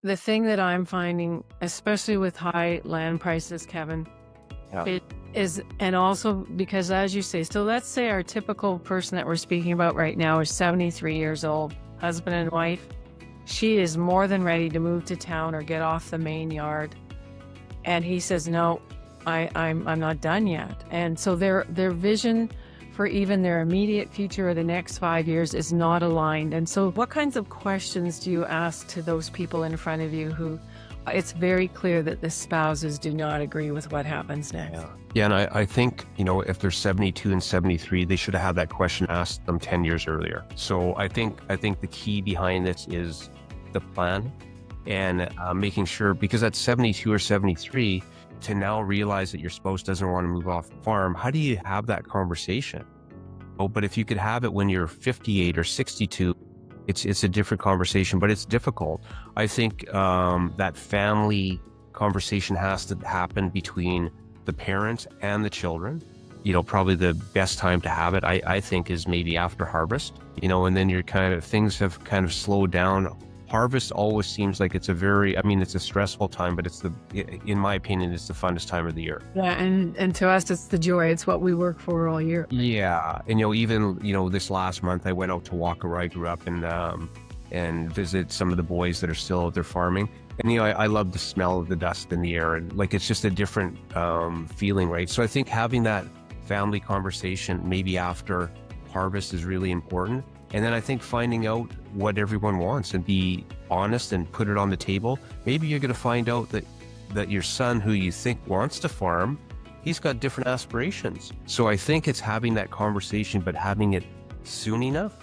The thing that I'm finding, especially with high land prices, Kevin, Yeah. it is, and also because, as you say, so let's say our typical person that we're speaking about right now is 73 years old, husband and wife. She is more than ready to move to town or get off the main yard. And he says, no, I'm not done yet. And so their vision for even their immediate future or the next 5 years is not aligned. And so what kinds of questions do you ask to those people in front of you who it's very clear that the spouses do not agree with what happens next? Yeah, and I think, if they're 72 and 73, they should have had that question asked them 10 years earlier. So I think the key behind this is the plan and making sure, because at 72 or 73, to now realize that your spouse doesn't want to move off the farm, how do you have that conversation? Oh, but if you could have it when you're 58 or 62, it's a different conversation, but it's difficult. I think that family conversation has to happen between the parents and the children. Probably the best time to have it, I think, is maybe after harvest, and then things have kind of slowed down. Harvest always seems like it's a stressful time, but in my opinion, it's the funnest time of the year. Yeah, and to us, it's the joy. It's what we work for all year. Yeah. And, even, this last month, I went out to Walker where I grew up and visit some of the boys that are still out there farming. And, I love the smell of the dust in the air, and it's just a different feeling, right? So I think having that family conversation maybe after harvest is really important. And then I think finding out what everyone wants and be honest and put it on the table. Maybe you're going to find out that your son, who you think wants to farm, he's got different aspirations. So I think it's having that conversation, but having it soon enough.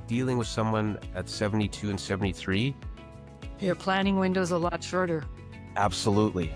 Dealing with someone at 72 and 73. Your planning window's a lot shorter. Absolutely.